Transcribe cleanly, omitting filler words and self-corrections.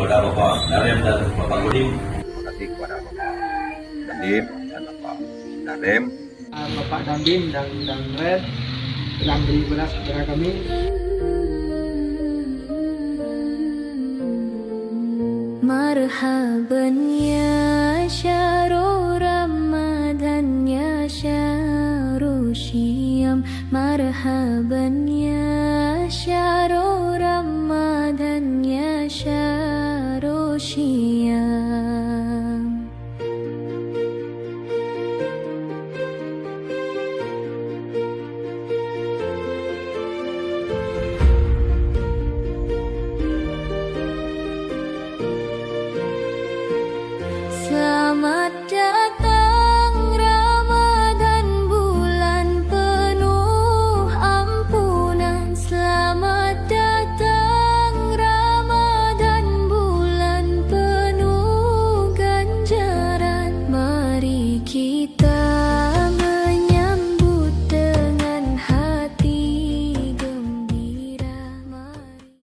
kepada Bapak Darem dan Bapak Kodim. Terima kasih kepada Bapak Dandim dan Bapak Darem. Bapak Dandim dan Red telah beri beras kepada kami. Marhaban ya syahrul Ramadan ya syahrul Syiyam. Marhaban ya syahrul Ramadan ya syahrul Syiyam. Selamat datang Ramadan, bulan penuh ampunan. Selamat datang Ramadan, bulan penuh ganjaran. Mari kita